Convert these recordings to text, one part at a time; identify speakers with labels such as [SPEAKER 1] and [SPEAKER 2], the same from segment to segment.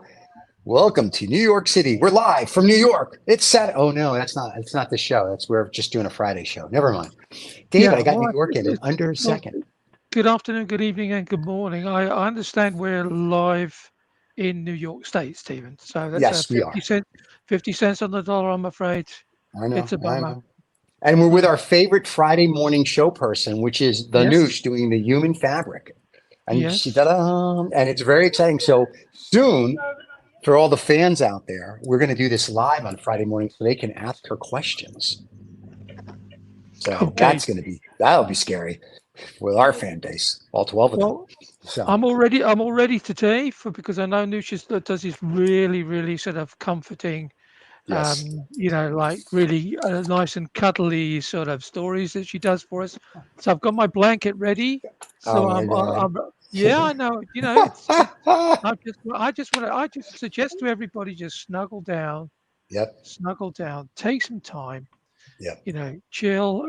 [SPEAKER 1] you. Welcome to New York City. We're live from New York. It's Saturday. Oh no, that's not. It's not the show. We're just doing a Friday show. Never mind. David,
[SPEAKER 2] Yeah,
[SPEAKER 1] I got New
[SPEAKER 2] well,
[SPEAKER 1] York in under a
[SPEAKER 2] well,
[SPEAKER 1] second.
[SPEAKER 2] good afternoon, good evening, and good morning. I understand we're live in New York State, Stephen. So that's a
[SPEAKER 1] Yes, we are.
[SPEAKER 2] 50 cents on the dollar. I'm afraid
[SPEAKER 1] I know.
[SPEAKER 2] it's a
[SPEAKER 1] I
[SPEAKER 2] bummer.
[SPEAKER 1] know. And we're with
[SPEAKER 2] Mm.
[SPEAKER 1] our favorite Friday morning show person, which is the
[SPEAKER 2] Yes,
[SPEAKER 1] Noosh doing the human fabric. And she
[SPEAKER 2] yes.
[SPEAKER 1] ta-da, and it's very exciting. So soon, for all the fans out there, we're going to do this live on Friday morning so they can ask her questions. So
[SPEAKER 2] Okay.
[SPEAKER 1] that'll be scary with our fan base, all 12 of them.
[SPEAKER 2] Well,
[SPEAKER 1] So,
[SPEAKER 2] I'm all ready today for because I know Nucius does this really sort of comforting,
[SPEAKER 1] yes.
[SPEAKER 2] like really nice and cuddly sort of stories that she does for us. So I've got my blanket ready.
[SPEAKER 1] Oh
[SPEAKER 2] So
[SPEAKER 1] my God.
[SPEAKER 2] yeah, I know. It's I just suggest to everybody just
[SPEAKER 1] Yep.
[SPEAKER 2] snuggle down, take some time,
[SPEAKER 1] Yep.
[SPEAKER 2] chill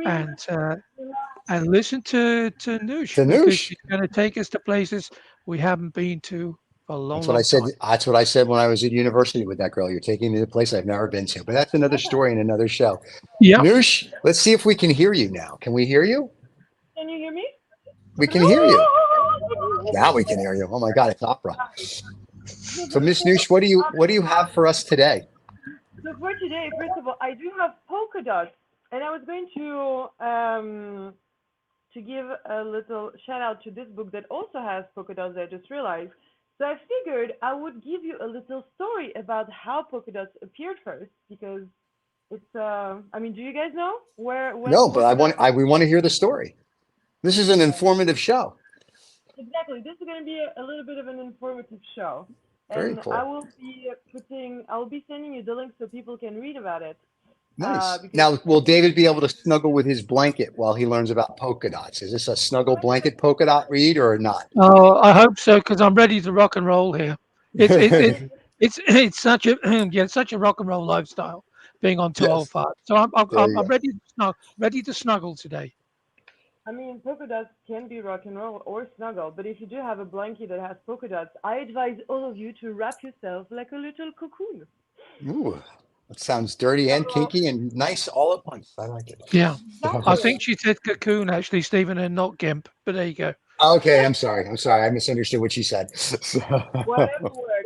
[SPEAKER 2] and listen to Noosh
[SPEAKER 1] To
[SPEAKER 2] because
[SPEAKER 1] Noosh.
[SPEAKER 2] she's going to take us to places we haven't been to for a
[SPEAKER 1] That's what I
[SPEAKER 2] long
[SPEAKER 1] said.
[SPEAKER 2] time.
[SPEAKER 1] That's what I said when I was at university with that girl. You're taking me to a place I've never been to. But that's another story in another show.
[SPEAKER 2] Yeah.
[SPEAKER 1] Noosh, let's see if we can hear you now. Can we hear you?
[SPEAKER 3] Can you hear me?
[SPEAKER 1] We can hear you.
[SPEAKER 3] Hello.
[SPEAKER 1] Now we can hear you. Oh my God, it's opera. So Miss Noosh, what do you have for us today?
[SPEAKER 3] So for today, first of all, I do have polka dots, and I was going to give a little shout out to this book that also has polka dots. I just realized. So I figured I would give you a little story about how polka dots appeared first, because it's I mean, do you guys know where when
[SPEAKER 1] No, but I
[SPEAKER 3] polka dots?
[SPEAKER 1] want I we want to hear the story. This is an informative show.
[SPEAKER 3] Exactly. This is going to be a little bit of an informative show.
[SPEAKER 1] Very
[SPEAKER 3] And
[SPEAKER 1] cool.
[SPEAKER 3] I will be sending you the link so people can read about it.
[SPEAKER 1] Nice.
[SPEAKER 3] Because
[SPEAKER 1] Now, will David be able to snuggle with his blanket while he learns about polka dots? Is this a snuggle blanket polka dot read or not?
[SPEAKER 2] Oh, I hope so because I'm ready to rock and roll here. It's such a yeah, it's such a rock and roll lifestyle being on
[SPEAKER 1] Yes.
[SPEAKER 2] 205. So
[SPEAKER 1] There you
[SPEAKER 2] I'm
[SPEAKER 1] go.
[SPEAKER 2] ready to snuggle today.
[SPEAKER 3] I mean, polka dots can be rock and roll or snuggle, but if you do have a blanket that has polka dots, I advise all of you to wrap yourself like a little cocoon.
[SPEAKER 1] Ooh, that sounds dirty and kinky and nice all at once. I like it.
[SPEAKER 2] Yeah, I
[SPEAKER 3] Exactly.
[SPEAKER 2] think she said cocoon actually, Stephen, and not gimp. But there you go.
[SPEAKER 1] Okay, I'm sorry. I'm sorry. I misunderstood what she said.
[SPEAKER 3] Whatever word.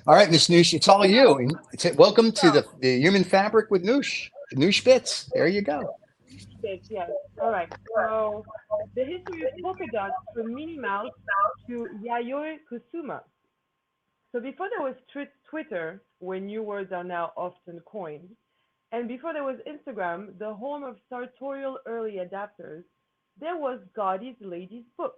[SPEAKER 1] All right, Miss Noosh, it's all you. And welcome to the Human Fabric with Noosh. Noosh Bits. There you go.
[SPEAKER 3] Yes, yes. All right. So the history of polka dots from Minnie Mouse to Yayoi Kusuma. So before there was Twitter, where new words are now often coined, and before there was Instagram, the home of sartorial early adapters, there was Gaudy's Lady's Book.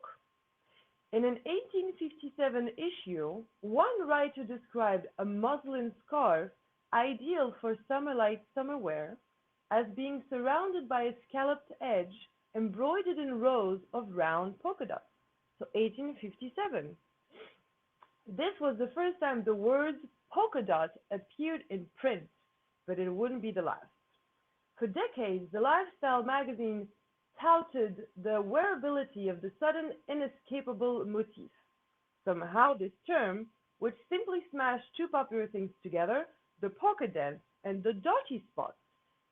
[SPEAKER 3] In an 1857 issue, one writer described a muslin scarf ideal for summer-like summer wear as being surrounded by a scalloped edge embroidered in rows of round polka dots. So 1857. This was the first time the words polka dot appeared in print, but it wouldn't be the last. For decades, the lifestyle magazine touted the wearability of the sudden inescapable motif. Somehow, this term, which simply smashed two popular things together, the polka dance and the dotty spot,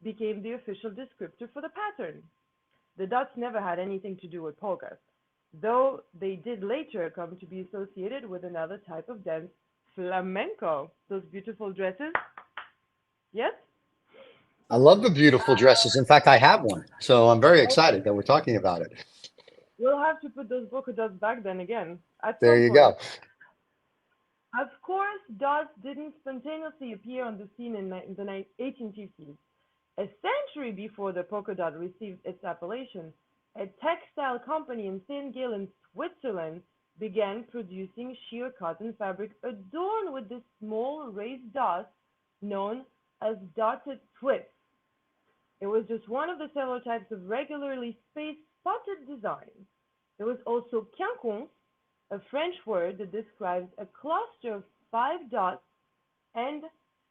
[SPEAKER 3] became the official descriptor for the pattern. The dots never had anything to do with polkas, though they did later come to be associated with another type of dance, flamenco. Those beautiful dresses, yes?
[SPEAKER 1] I love the beautiful dresses. In fact, I have one. So I'm very excited that we're talking about it.
[SPEAKER 3] We'll have to put those polka dots back then again, at
[SPEAKER 1] There
[SPEAKER 3] some
[SPEAKER 1] you
[SPEAKER 3] point.
[SPEAKER 1] go.
[SPEAKER 3] Of course, dots didn't spontaneously appear on the scene in the 1850s. A century before the polka dot received its appellation, a textile company in St. Gallen, Switzerland, began producing sheer cotton fabric adorned with this small raised dots known as dotted twists. It was just one of the several types of regularly spaced spotted designs. There was also quinconce, a French word that describes a cluster of five dots, and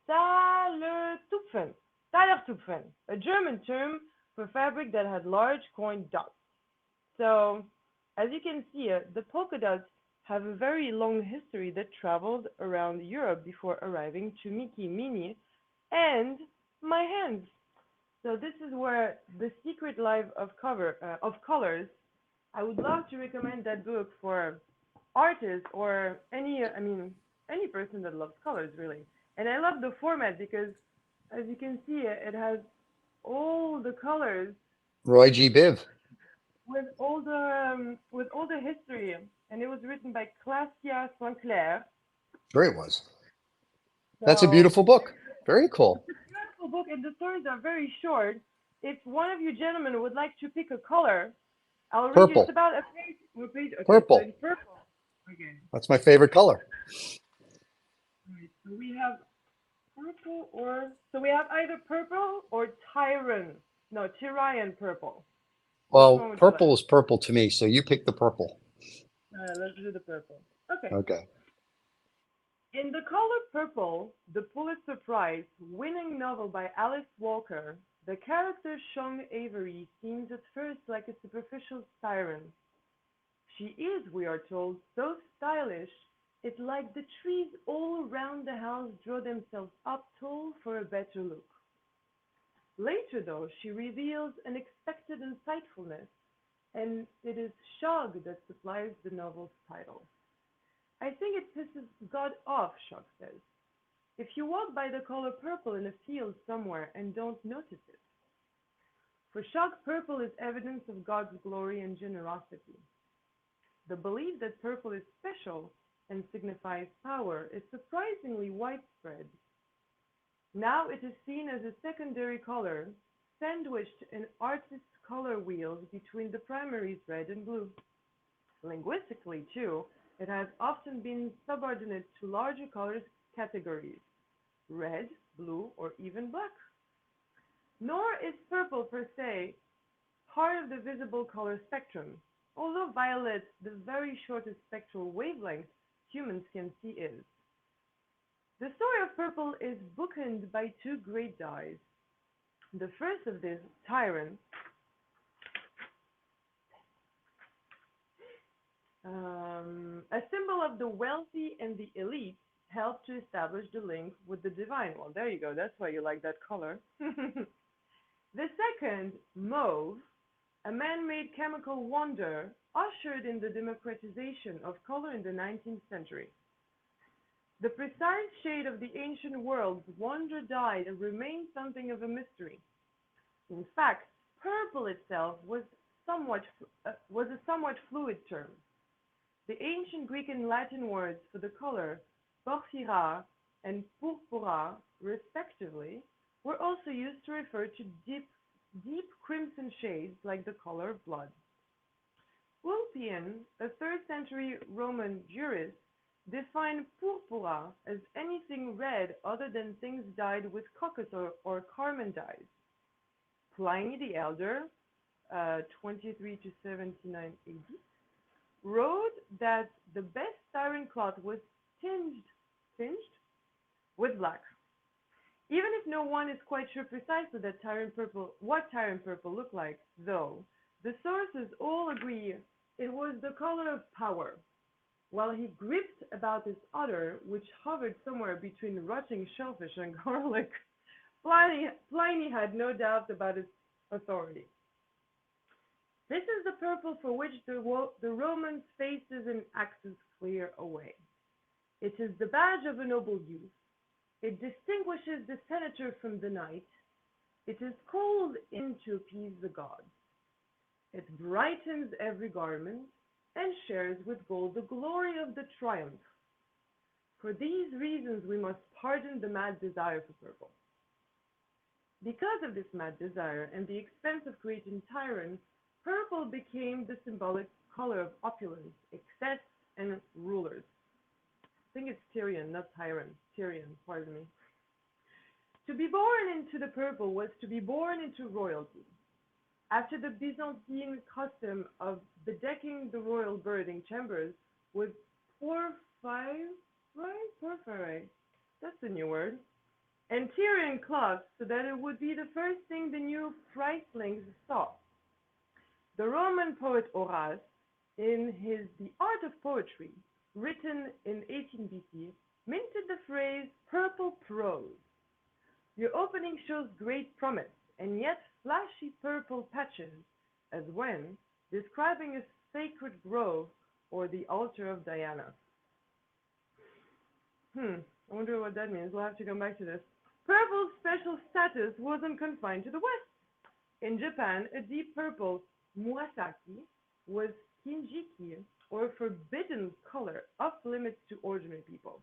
[SPEAKER 3] Talertupfen, Talertupfen, a German term for fabric that had large coin dots. So, as you can see, the polka dots have a very long history that traveled around Europe before arriving to Mickey, Minnie, and my hands. So this is where the secret life of colors. I would love to recommend that book for artists or any person that loves colors really. And I love the format because, as you can see, it has all the colors
[SPEAKER 1] Roy G. Biv.
[SPEAKER 3] with all the history, and it was written by Claudia Sinclair.
[SPEAKER 1] Sure it was. That's a
[SPEAKER 3] So
[SPEAKER 1] beautiful book. Very cool.
[SPEAKER 3] it's a beautiful book, and the stories are very short. If one of you gentlemen would like to pick a color, I'll read you. It's
[SPEAKER 1] Purple.
[SPEAKER 3] about a page. What page? Okay, so
[SPEAKER 1] Purple.
[SPEAKER 3] it's purple. Okay.
[SPEAKER 1] That's my favorite color.
[SPEAKER 3] Right. So we have purple or so we have either purple or Tyrian. No, Tyrian purple. Which one
[SPEAKER 1] Well,
[SPEAKER 3] would you like?
[SPEAKER 1] purple is purple to me, so you pick the purple.
[SPEAKER 3] Let's do the purple. Okay.
[SPEAKER 1] Okay.
[SPEAKER 3] In the color purple, the Pulitzer Prize winning novel by Alice Walker, the character Shung Avery seems at first like a superficial siren. She is, we are told, so stylish, it's like the trees all around the house draw themselves up tall for a better look. Later, though, she reveals unexpected insightfulness, and it is Shug that supplies the novel's title. I think it pisses God off, Shug says. If you walk by the color purple in a field somewhere and don't notice it. For Shug, purple is evidence of God's glory and generosity. The belief that purple is special and signifies power is surprisingly widespread. Now it is seen as a secondary color, sandwiched in artist's color wheels between the primaries red and blue. Linguistically, too, it has often been subordinate to larger color categories, red, blue, or even black. Nor is purple per se part of the visible color spectrum, although violet, the very shortest spectral wavelength humans can see is. The story of purple is bookended by two great dyes. The first of these, Tyran, a symbol of the wealthy and the elite, helped to establish the link with the divine. Well, there you go. That's why you like that color. The second, mauve, a man-made chemical wonder, ushered in the democratization of color in the 19th century. The precise shade of the ancient world's wonder dyed remains something of a mystery. In fact, purple itself was a somewhat fluid term. The ancient Greek and Latin words for the color, porphyra and purpura, respectively, were also used to refer to deep crimson shades like the color of blood. Ulpian, a 3rd century Roman jurist, defined purpura as anything red other than things dyed with coccus or carmine dyes. Pliny the Elder, 23 to 79 AD, wrote that the best Tyrian cloth was tinged with black. Even if no one is quite sure precisely what Tyrian purple looked like, though, the sources all agree it was the color of power. While he gripped about his udder, which hovered somewhere between rotting shellfish and garlic, Pliny had no doubt about its authority. This is the purple for which the Romans' faces and axes clear away. It is the badge of a noble youth. It distinguishes the senator from the knight. It is called in to appease the gods. It brightens every garment and shares with gold the glory of the triumph. For these reasons we must pardon the mad desire for purple. Because of this mad desire and the expense of creating tyrants, purple became the symbolic color of opulence, excess, and rulers. I think it's Tyrian, not tyrant. Tyrian, pardon me. To be born into the purple was to be born into royalty. After the Byzantine custom of bedecking the royal birthing chambers with porphyry, that's a new word, and Tyrian cloth so that it would be the first thing the new pricelings saw. The Roman poet Horace, in his The Art of Poetry, written in 18 BC, minted the phrase purple prose. Your opening shows great promise, and yet flashy purple patches, as when describing a sacred grove or the altar of Diana. I wonder what that means. We'll have to come back to this. Purple's special status wasn't confined to the West. In Japan, a deep purple, murasaki, was kinjiki, or forbidden color, off limits to ordinary people.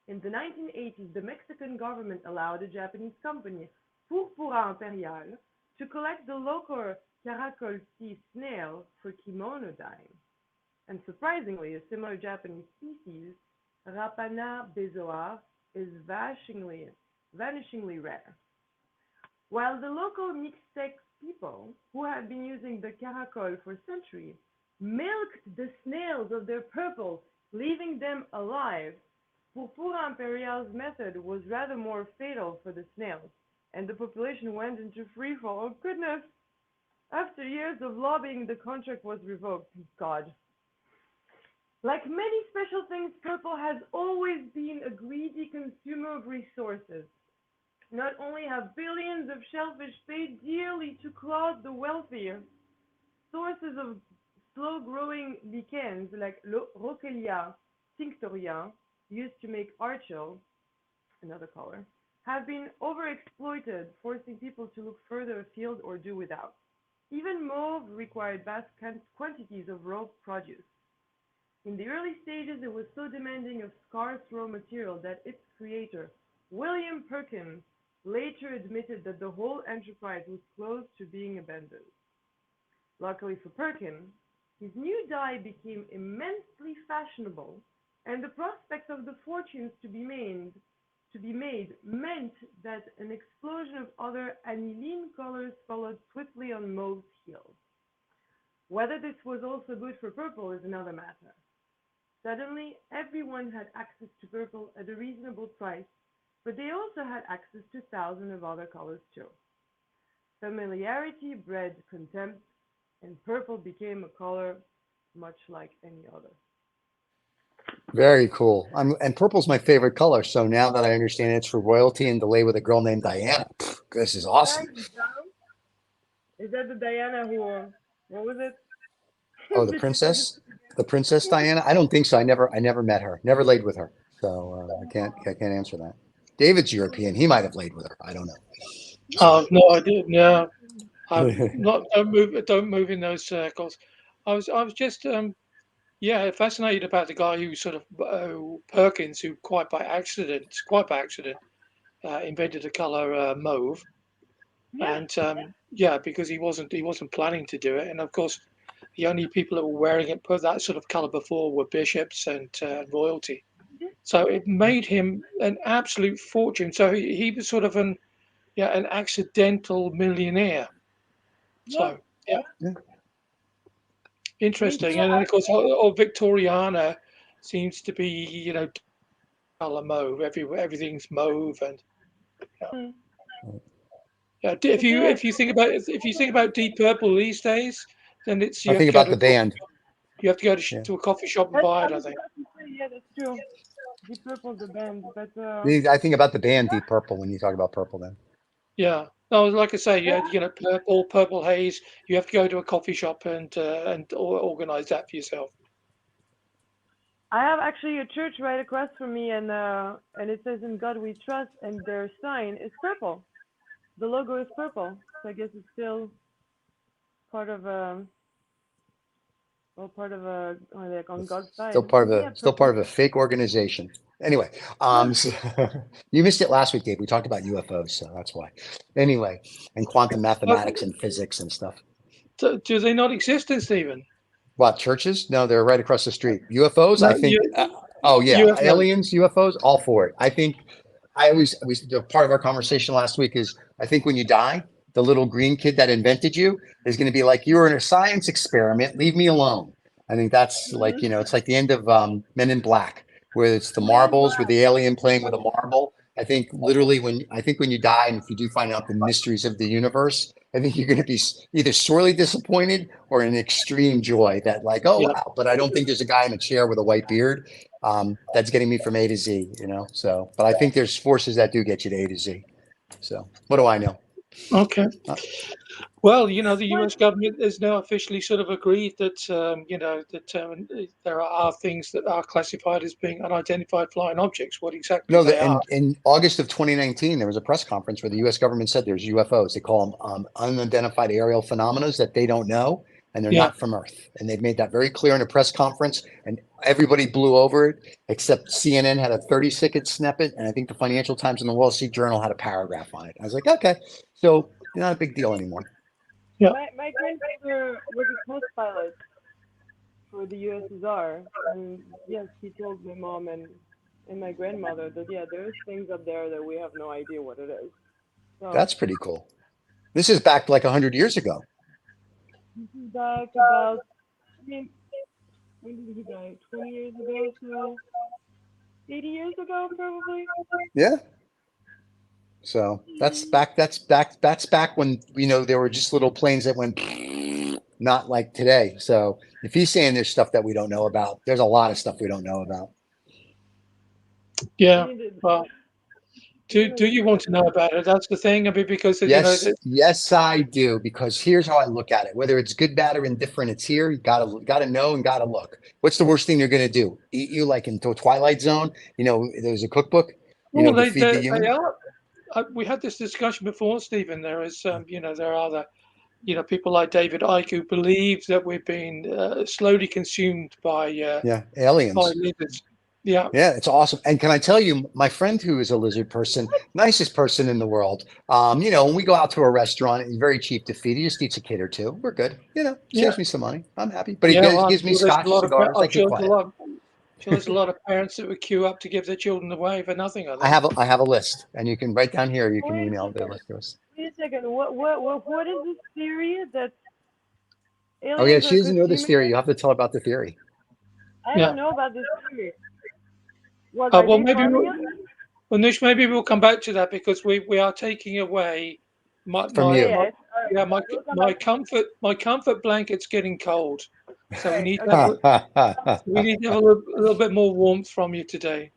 [SPEAKER 3] In the 1980s, the Mexican government allowed a Japanese company, Purpura Imperial, to collect the local caracol sea snail for kimono dyeing. And surprisingly, a similar Japanese species, Rapana bezoar, is vanishingly rare. While the local Mixtec people, who had been using the caracol for centuries, milked the snails of their purple, leaving them alive, Purpura Imperial's method was rather more fatal for the snails, and the population went into free fall. Oh goodness! After years of lobbying, the contract was revoked. God. Like many special things, purple has always been a greedy consumer of resources. Not only have billions of shellfish paid dearly to clothe the wealthier, sources of slow-growing lichens like Roquelia tinctoria, used to make archil, another color, have been overexploited, forcing people to look further afield or do without. Even mauve required vast quantities of raw produce. In the early stages, it was so demanding of scarce raw material that its creator, William Perkins, later admitted that the whole enterprise was close to being abandoned. Luckily for Perkins, his new dye became immensely fashionable, and the prospect of the fortunes to be made meant that an explosion of other aniline colors followed swiftly on mauve's heels. Whether this was also good for purple is another matter. Suddenly, everyone had access to purple at a reasonable price, but they also had access to thousands of other colors too. Familiarity bred contempt, and purple became a color much like any other.
[SPEAKER 1] Very cool. And purple's my favorite color. So now that I understand it's for royalty and to lay with a girl named Diana, this is awesome.
[SPEAKER 3] Is that the Diana who, what was it?
[SPEAKER 1] Oh, the princess Diana. I don't think so. I never met her. Never laid with her. So I can't answer that. David's European. He might have laid with her. I don't
[SPEAKER 2] Oh no, I didn't. Yeah, I'm
[SPEAKER 1] know.
[SPEAKER 2] not. Don't move in those circles. I was just yeah, fascinated about the guy who sort of Perkins, who quite by accident, invented the color mauve,
[SPEAKER 3] Yeah,
[SPEAKER 2] and yeah, because he wasn't planning to do it, and of course, the only people that were wearing it put that sort of color before were bishops and royalty. So it made him an absolute fortune. So he was sort of an accidental millionaire.
[SPEAKER 3] yeah.
[SPEAKER 2] So yeah,
[SPEAKER 1] Yeah.
[SPEAKER 3] And
[SPEAKER 2] interesting.
[SPEAKER 3] here
[SPEAKER 2] And then
[SPEAKER 3] I
[SPEAKER 2] of course, old Victoriana seems to be color mauve. Everything's mauve, and yeah.
[SPEAKER 3] mm,
[SPEAKER 2] Yeah,
[SPEAKER 3] but they have
[SPEAKER 2] if you think about Deep Purple these days, then it's
[SPEAKER 1] I
[SPEAKER 2] you have
[SPEAKER 1] think
[SPEAKER 2] to go
[SPEAKER 1] about
[SPEAKER 2] to
[SPEAKER 1] the band.
[SPEAKER 2] you have to go
[SPEAKER 1] Yeah.
[SPEAKER 2] to a coffee shop and
[SPEAKER 3] that's
[SPEAKER 2] buy
[SPEAKER 3] I
[SPEAKER 2] it. I
[SPEAKER 3] was
[SPEAKER 2] think.
[SPEAKER 3] about to say, yeah, that's true. Deep Purple, the band, but
[SPEAKER 1] I think about the band Deep Purple when you talk about purple then.
[SPEAKER 2] Yeah. No, like I say,
[SPEAKER 3] yeah,
[SPEAKER 2] purple haze. You have to go to a coffee shop and organize that for yourself.
[SPEAKER 3] I have actually a church right across from me, and it says "In God We Trust," and their sign is purple. The logo is purple, so I guess it's still part of like on
[SPEAKER 1] It's
[SPEAKER 3] God's side. But yeah,
[SPEAKER 1] still
[SPEAKER 3] purple.
[SPEAKER 1] part of a fake organization. Anyway, so, you missed it last week, Dave. We talked about UFOs, so that's why. Anyway, and quantum
[SPEAKER 2] Uh,
[SPEAKER 1] mathematics and physics and stuff.
[SPEAKER 2] do they not exist then, Stephen?
[SPEAKER 1] What, churches? No, they're right across the street. UFOs, I
[SPEAKER 2] No,
[SPEAKER 1] think. Oh yeah,
[SPEAKER 2] UFO.
[SPEAKER 1] aliens, UFOs, all for it. I think I always part of our conversation last week is I think when you die, the little green kid that invented you is going to be like, you were in a science experiment. Leave me alone. I think that's like,
[SPEAKER 3] Mhm.
[SPEAKER 1] it's like the end of Men in Black, where it's the
[SPEAKER 3] Men in
[SPEAKER 1] marbles with
[SPEAKER 3] Black.
[SPEAKER 1] the alien playing with a marble. I think literally when you die, and if you do find out the mysteries of the universe, I think you're going to be either sorely disappointed or in extreme joy that like, oh,
[SPEAKER 2] Yeah.
[SPEAKER 1] wow. But I don't think there's a guy in a chair with a white beard that's getting me from A to Z, you know? So, but I think there's forces that do get you to A to Z. So what do I know?
[SPEAKER 2] Okay.
[SPEAKER 1] Uh,
[SPEAKER 2] Well, the
[SPEAKER 3] What?
[SPEAKER 2] U.S. government has now officially sort of agreed that there are things that are classified as being unidentified flying objects. What exactly
[SPEAKER 1] No,
[SPEAKER 2] they are?
[SPEAKER 1] in August of 2019, there was a press conference where the U.S. government said there's UFOs. They call them unidentified aerial phenomena that they don't know, and they're
[SPEAKER 2] Yeah.
[SPEAKER 1] not from Earth. And they've made that very clear in a press conference, and everybody blew over it, except CNN had a 30-second snippet, and I think the Financial Times and the Wall Street Journal had a paragraph on it. I was like, okay, so not a big deal anymore.
[SPEAKER 2] Yeah.
[SPEAKER 3] My grandfather was a test pilot for the USSR, and yes, he told my mom and my grandmother that yeah, there's things up there that we have no idea what it is. So
[SPEAKER 1] That's pretty cool. This is back like 100 years ago.
[SPEAKER 3] this is back about, I mean, when did he die? 20 years ago, so 80 years ago, probably.
[SPEAKER 1] Yeah. So that's back when there were just little planes that went not like today. So if he's saying there's stuff that we don't know about, there's a lot of stuff we don't know about.
[SPEAKER 3] I
[SPEAKER 2] Yeah.
[SPEAKER 3] mean,
[SPEAKER 2] Well, do you want to know about it? That's the thing. I mean, because
[SPEAKER 1] Yes, I do. Because here's how I look at it. Whether it's good, bad, or indifferent, it's here. You gotta know and gotta look. What's the worst thing you're gonna do? Eat you like into a Twilight Zone? There's a cookbook,
[SPEAKER 2] well,
[SPEAKER 1] to feed the
[SPEAKER 2] they
[SPEAKER 1] human.
[SPEAKER 2] are. We had this discussion before, Stephen. There is, there are people like David Icke who believe that we've been slowly consumed
[SPEAKER 1] Yeah,
[SPEAKER 2] by
[SPEAKER 1] aliens.
[SPEAKER 2] lizards. Yeah.
[SPEAKER 1] Yeah, it's awesome. And can I tell you, my friend who is a lizard person, nicest person in the world. When we go out to a restaurant, it's very cheap to feed. He just eats a kid or two. We're good.
[SPEAKER 2] Yeah.
[SPEAKER 1] Saves me some money. I'm happy. But he
[SPEAKER 2] Yeah. Well,
[SPEAKER 1] gives me scotch cigars. I keep quiet.
[SPEAKER 2] I'm sure there's a lot of parents that would queue up to give their children away for nothing. I
[SPEAKER 1] I
[SPEAKER 2] think.
[SPEAKER 1] have a list, and you can write down here. Or you can
[SPEAKER 3] wait a
[SPEAKER 1] email the
[SPEAKER 3] second.
[SPEAKER 1] list to us.
[SPEAKER 3] Wait a second. What is this theory that
[SPEAKER 1] Oh yeah,
[SPEAKER 3] aliens
[SPEAKER 1] she
[SPEAKER 3] are
[SPEAKER 1] doesn't know this
[SPEAKER 3] consuming
[SPEAKER 1] theory.
[SPEAKER 3] us?
[SPEAKER 1] You have to tell her about the theory
[SPEAKER 3] I
[SPEAKER 2] Yeah.
[SPEAKER 3] don't know about this theory. What are
[SPEAKER 2] Well,
[SPEAKER 3] they farming us?
[SPEAKER 2] well, Nish, maybe we'll come back to that because we are taking away
[SPEAKER 1] from
[SPEAKER 3] Oh
[SPEAKER 1] you.
[SPEAKER 3] yeah. All right.
[SPEAKER 2] yeah,
[SPEAKER 3] We'll come back.
[SPEAKER 2] my comfort blanket's getting cold, so
[SPEAKER 3] All right. Okay.
[SPEAKER 2] we need to have a little bit more warmth from you today.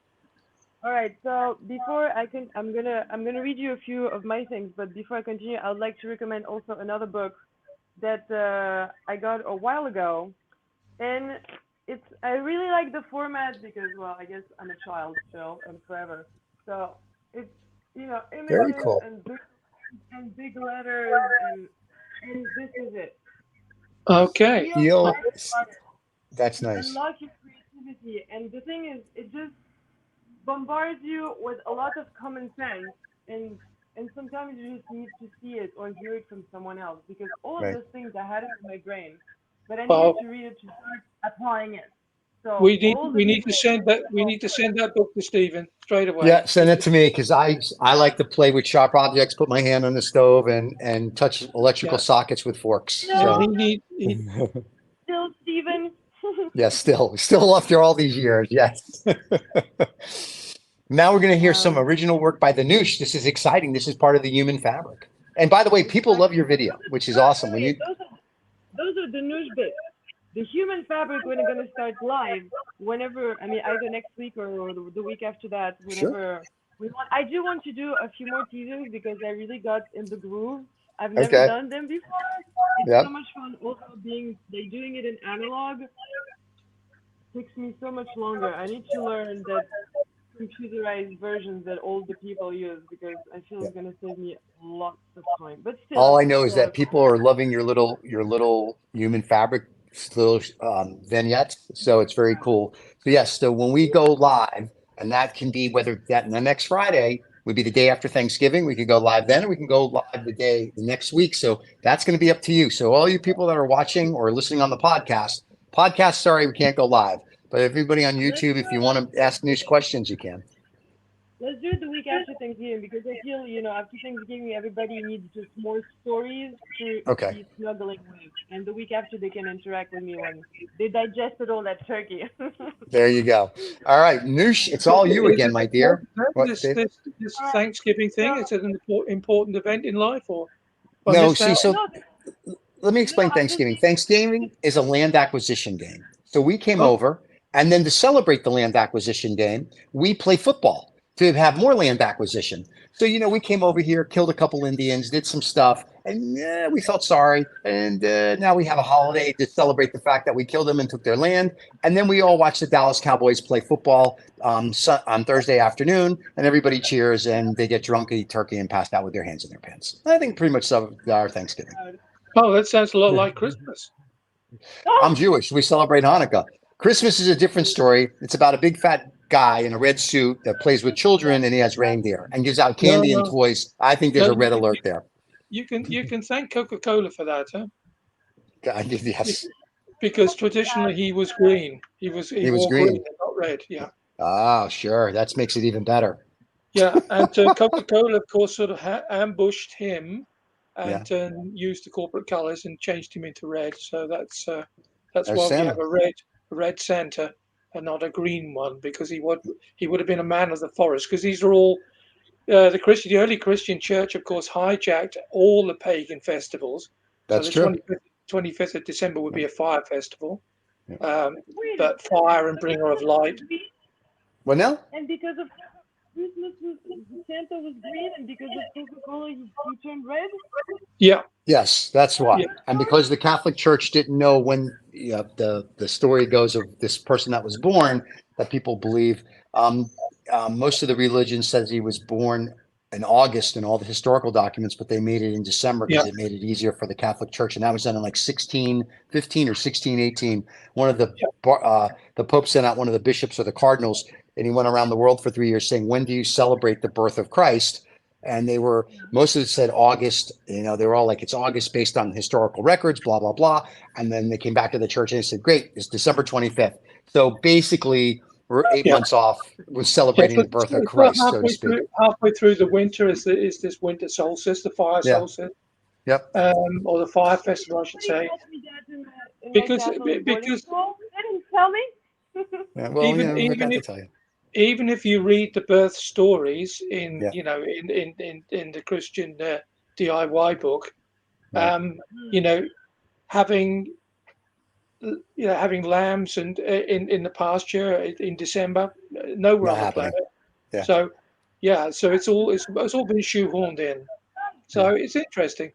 [SPEAKER 3] All right. So before I'm gonna read you a few of my things, but before I continue, I would like to recommend also another book that I got a while ago, and I really like the format because well, I guess I'm a child still and forever, so it's
[SPEAKER 1] Very
[SPEAKER 3] images
[SPEAKER 1] cool.
[SPEAKER 3] and big letters and this is it.
[SPEAKER 2] Okay.
[SPEAKER 3] Feel
[SPEAKER 1] Feel
[SPEAKER 3] lighthearted
[SPEAKER 1] that's
[SPEAKER 3] to
[SPEAKER 1] nice.
[SPEAKER 3] unlock your creativity, and the thing is, it just bombards you with a lot of common sense and sometimes you just need to see it or hear it from someone else because all of
[SPEAKER 1] Right.
[SPEAKER 3] those things I had it in my brain, but I needed
[SPEAKER 2] Well,
[SPEAKER 3] to read it to start applying it. So all the people
[SPEAKER 2] we need to send that book to Stephen straight away.
[SPEAKER 1] Yeah, send it to me because I like to play with sharp objects, put my hand on the stove and touch electrical
[SPEAKER 2] Yeah.
[SPEAKER 1] sockets with forks.
[SPEAKER 3] No,
[SPEAKER 2] Yeah.
[SPEAKER 1] So
[SPEAKER 3] still Steven.
[SPEAKER 1] yeah, still after all these years, yes. Now we're going to hear some
[SPEAKER 3] um,
[SPEAKER 1] original work by the Noosh. This is exciting. This is part of the human fabric. And by the way, people love your video, which is awesome. When you
[SPEAKER 3] those are the Noosh bits. The human fabric when it's gonna start live whenever I mean either next week or the week after that
[SPEAKER 1] Sure.
[SPEAKER 3] whenever we want. I do want to do a few more teasers because I really got in the groove. I've never
[SPEAKER 1] Okay.
[SPEAKER 3] done them before. It's
[SPEAKER 1] Yep.
[SPEAKER 3] so much fun. Also doing it in analog takes me so much longer. I need to learn that computerized versions that all the people use because I feel
[SPEAKER 1] Yep.
[SPEAKER 3] it's gonna save me lots of time. But
[SPEAKER 1] All
[SPEAKER 3] still,
[SPEAKER 1] I know
[SPEAKER 3] it's
[SPEAKER 1] is that people are loving your little human fabric little vignettes. So it's very cool. So yes, so when we go live, and that can be whether that the next Friday would be the day after Thanksgiving, we could go live then, or we can go live the next week. So that's going to be up to you. So all you people that are watching or listening on the podcast, sorry, we can't go live. But everybody on
[SPEAKER 3] let's
[SPEAKER 1] YouTube, if you want to ask Noosh questions, you can.
[SPEAKER 3] Let's do it the week after Thanksgiving because I feel, after Thanksgiving, everybody needs just more stories to
[SPEAKER 1] Okay.
[SPEAKER 3] be snuggling with. And the week after, they can interact with me when they digested all that turkey.
[SPEAKER 1] There you go. All right, Noosh, it's all you
[SPEAKER 2] Is
[SPEAKER 1] again,
[SPEAKER 2] it
[SPEAKER 1] my dear.
[SPEAKER 2] important,
[SPEAKER 1] What, Dave?
[SPEAKER 2] this
[SPEAKER 3] All right.
[SPEAKER 2] Thanksgiving thing?
[SPEAKER 3] So,
[SPEAKER 2] Is it an important event in life or? I
[SPEAKER 1] No,
[SPEAKER 2] missed
[SPEAKER 1] see,
[SPEAKER 2] out.
[SPEAKER 1] so
[SPEAKER 3] No,
[SPEAKER 1] let me
[SPEAKER 3] no,
[SPEAKER 1] explain
[SPEAKER 3] I'm just
[SPEAKER 1] Thanksgiving. Thanksgiving is a land acquisition game. So we came
[SPEAKER 2] Oh,
[SPEAKER 1] over, and then to celebrate the land acquisition game, we play football to have more land acquisition. So, we came over here, killed a couple Indians, did some stuff, and we felt sorry. And now we have a holiday to celebrate the fact that we killed them and took their land. And then we all watch the Dallas Cowboys play football on Thursday afternoon, and everybody cheers and they get drunk, eat turkey, and passed out with their hands in their pants. I think pretty much our Thanksgiving.
[SPEAKER 2] oh, that sounds a lot like Christmas.
[SPEAKER 1] I'm Jewish. We celebrate Hanukkah. Christmas is a different story. It's about a big fat guy in a red suit that plays with children and he has reindeer and gives out
[SPEAKER 2] No,
[SPEAKER 1] candy and
[SPEAKER 2] no,
[SPEAKER 1] toys. I think there's
[SPEAKER 2] no.
[SPEAKER 1] a red alert there.
[SPEAKER 2] You can thank Coca-Cola for that, huh?
[SPEAKER 1] Yes,
[SPEAKER 2] Because traditionally he was green. He
[SPEAKER 1] he was
[SPEAKER 2] wore green
[SPEAKER 1] green.
[SPEAKER 2] and not red. Yeah,
[SPEAKER 1] Oh, sure. That makes it even better.
[SPEAKER 2] yeah. And Coca-Cola, of course, sort of ambushed him
[SPEAKER 1] Yeah,
[SPEAKER 2] and used the corporate colours and changed him into red. So that's
[SPEAKER 1] there's
[SPEAKER 2] why we have
[SPEAKER 1] Santa.
[SPEAKER 2] a red Santa and not a green one, because he would have been a man of the forest. Because these are all the early Christian church, of course, hijacked all the pagan festivals. So
[SPEAKER 1] That's
[SPEAKER 2] the
[SPEAKER 1] true.
[SPEAKER 2] 25th of December would
[SPEAKER 1] Yeah,
[SPEAKER 2] be a fire festival,
[SPEAKER 1] yeah.
[SPEAKER 2] um,
[SPEAKER 3] wait a
[SPEAKER 2] but
[SPEAKER 3] second.
[SPEAKER 2] fire and
[SPEAKER 3] So
[SPEAKER 2] bringer of
[SPEAKER 3] because it
[SPEAKER 2] light.
[SPEAKER 3] was green,
[SPEAKER 1] Well, now,
[SPEAKER 3] and because of Christmas, Santa was green, and because of Coca-Cola, he turned red.
[SPEAKER 2] Yeah,
[SPEAKER 1] yes, that's
[SPEAKER 2] yeah,
[SPEAKER 1] why. And because the Catholic Church didn't know when the story goes of this person that was born, that people believe, um, most of the religion says he was born in August in all the historical documents, but they made it in December
[SPEAKER 2] yeah,
[SPEAKER 1] because it made it easier for the Catholic Church. And that was done in like 1615 or 1618. One of
[SPEAKER 2] yeah,
[SPEAKER 1] the Pope sent out one of the bishops or the cardinals, and he went around the world for 3 years saying, "When do you celebrate the birth of Christ?" And most of it said August. They were all like, "It's August based on historical records, blah blah blah." And then they came back to the church and they said, "Great, it's December 25th." So basically, we're eight
[SPEAKER 2] yeah.
[SPEAKER 1] months off with
[SPEAKER 2] Yeah,
[SPEAKER 1] celebrating
[SPEAKER 2] so,
[SPEAKER 1] the birth of
[SPEAKER 2] so
[SPEAKER 1] Christ, so to speak.
[SPEAKER 2] halfway through the winter is this winter solstice, the fire
[SPEAKER 1] Yeah.
[SPEAKER 2] solstice,
[SPEAKER 1] Yep.
[SPEAKER 2] or the fire festival, I should
[SPEAKER 3] Somebody
[SPEAKER 2] say,
[SPEAKER 3] taught me that in my
[SPEAKER 2] because
[SPEAKER 3] Catholic boarding
[SPEAKER 2] because
[SPEAKER 3] school. They didn't tell me.
[SPEAKER 1] Yeah. Well,
[SPEAKER 2] even
[SPEAKER 1] I got
[SPEAKER 2] even
[SPEAKER 1] to
[SPEAKER 2] if
[SPEAKER 1] tell you.
[SPEAKER 2] even if you read the birth stories in
[SPEAKER 1] Yeah.
[SPEAKER 2] in the Christian DIY book,
[SPEAKER 1] Right.
[SPEAKER 2] you know, having having lambs and in the pasture in December, nowhere
[SPEAKER 1] Not
[SPEAKER 2] on the
[SPEAKER 1] happening.
[SPEAKER 2] planet.
[SPEAKER 1] Yeah.
[SPEAKER 2] So yeah, so it's all been shoehorned in.
[SPEAKER 1] Yeah.
[SPEAKER 2] So it's interesting.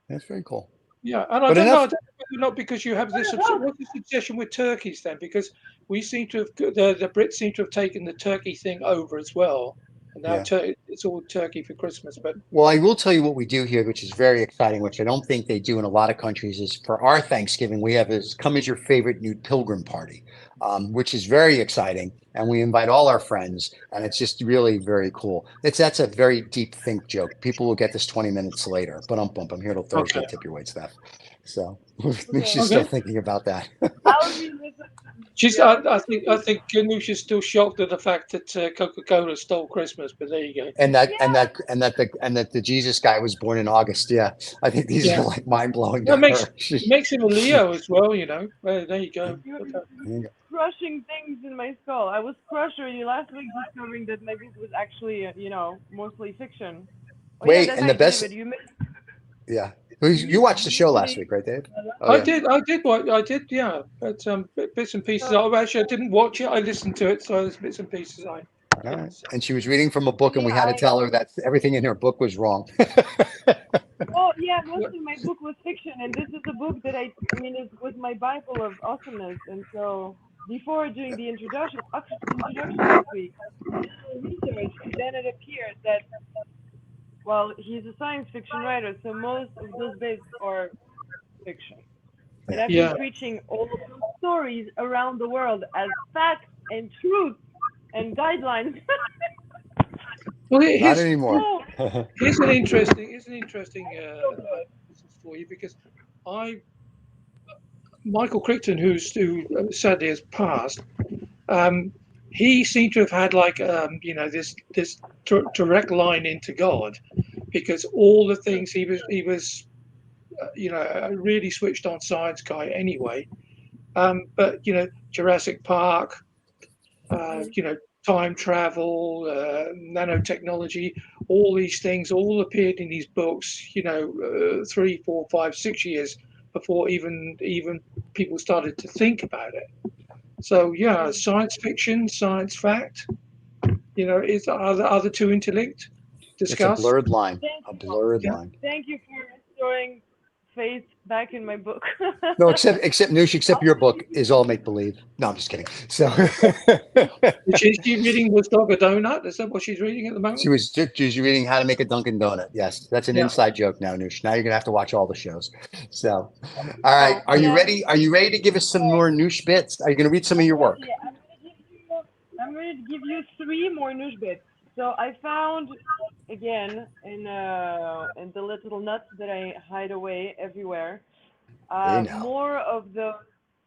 [SPEAKER 1] That's very cool.
[SPEAKER 2] Yeah, and I
[SPEAKER 1] But
[SPEAKER 2] don't know,
[SPEAKER 1] enough.
[SPEAKER 2] not because you have this
[SPEAKER 3] Oh,
[SPEAKER 2] what's this obsession with turkeys then? Because we seem to have the Brits seem to have taken the turkey thing over as well, and now
[SPEAKER 1] Yeah.
[SPEAKER 2] it's all turkey for Christmas. But
[SPEAKER 1] Well, I will tell you what we do here, which is very exciting, which I don't think they do in a lot of countries, is for our Thanksgiving, we have is come as your favorite nude pilgrim party, which is very exciting. And we invite all our friends, and it's just really very cool. That's a very deep think joke. People will get this 20 minutes later, but I'm here till Thursday,
[SPEAKER 2] okay,
[SPEAKER 1] tip your weight stuff. So
[SPEAKER 3] okay.
[SPEAKER 1] she's still
[SPEAKER 2] okay.
[SPEAKER 1] thinking about that.
[SPEAKER 3] I'll revisit.
[SPEAKER 2] She's
[SPEAKER 3] Yeah.
[SPEAKER 2] I think Ganoush is still shocked at the fact that Coca-Cola stole Christmas. But there you go.
[SPEAKER 1] And that and
[SPEAKER 3] Yeah.
[SPEAKER 1] that and that the Jesus guy was born in August. Yeah. I think these
[SPEAKER 2] Yeah,
[SPEAKER 1] are like mind blowing to
[SPEAKER 2] that makes
[SPEAKER 1] her.
[SPEAKER 2] makes him a Leo as well. There you go.
[SPEAKER 3] You're crushing things in my skull. I was crushed already last week discovering that my book was actually, mostly fiction. Oh yeah,
[SPEAKER 1] Wait,
[SPEAKER 3] that's
[SPEAKER 1] and the
[SPEAKER 3] right,
[SPEAKER 1] best,
[SPEAKER 3] David. You missed
[SPEAKER 1] yeah. You watched the show last
[SPEAKER 3] usually.
[SPEAKER 1] week, right, Dave? Oh
[SPEAKER 2] I
[SPEAKER 1] yeah.
[SPEAKER 2] did. I did. Yeah, but bits and pieces.
[SPEAKER 3] So,
[SPEAKER 2] Oh, actually, I didn't watch it. I listened to it, so there's bits and pieces I
[SPEAKER 1] All
[SPEAKER 2] didn't
[SPEAKER 1] right.
[SPEAKER 2] see.
[SPEAKER 1] And she was reading from a book, and we
[SPEAKER 3] yeah,
[SPEAKER 1] had to tell her that everything in her book was wrong.
[SPEAKER 3] well, yeah, most
[SPEAKER 2] Yeah,
[SPEAKER 3] of my book was fiction, and this is a book that I mean, it was my Bible of awesomeness. And so, before doing the introduction this week, research, then it appeared that, well, he's a science fiction writer, so most of those bits are fiction. And
[SPEAKER 1] Yeah.
[SPEAKER 3] I've been
[SPEAKER 2] yeah.
[SPEAKER 3] preaching all of those stories around the world as facts and truth and guidelines.
[SPEAKER 2] Well,
[SPEAKER 1] Not
[SPEAKER 2] here's
[SPEAKER 1] anymore.
[SPEAKER 3] So,
[SPEAKER 2] here's an interesting business for you, because I Michael Crichton, who sadly has passed, um, he seemed to have had like this direct line into God, because all the things he was a really switched on science guy anyway. But Jurassic Park,
[SPEAKER 3] mm,
[SPEAKER 2] you know, time travel, nanotechnology, all these things all appeared in these books, 3, 4, 5, 6 years before even people started to think about it. So yeah, science fiction, science fact, are the two interlinked?
[SPEAKER 1] It's a
[SPEAKER 2] Discuss.
[SPEAKER 1] blurred line,
[SPEAKER 3] Thank
[SPEAKER 1] a
[SPEAKER 3] you.
[SPEAKER 1] blurred
[SPEAKER 2] Yeah.
[SPEAKER 1] line.
[SPEAKER 3] Thank you for restoring faith back in my book.
[SPEAKER 1] No, except Noosh, except
[SPEAKER 3] I'll
[SPEAKER 1] your
[SPEAKER 3] believe
[SPEAKER 1] book
[SPEAKER 3] you.
[SPEAKER 1] is all make believe. No, I'm just kidding. So
[SPEAKER 2] Is she reading Was Dog a Donut? Is that what she's reading at the moment?
[SPEAKER 1] she's reading How to Make a Dunkin' Donut. Yes, that's an
[SPEAKER 2] Yeah.
[SPEAKER 1] inside joke now, Noosh. Now you're gonna have to watch all the shows. So, all right,
[SPEAKER 3] Oh,
[SPEAKER 1] are you
[SPEAKER 3] then
[SPEAKER 1] ready? Are you ready to give us some more Noosh bits? Are you gonna read some of
[SPEAKER 3] I'm
[SPEAKER 1] your
[SPEAKER 3] ready.
[SPEAKER 1] work?
[SPEAKER 3] I'm going to give you three more news bits. So I found again in the little nuts that I hide away everywhere,
[SPEAKER 1] Hey now.
[SPEAKER 3] more of the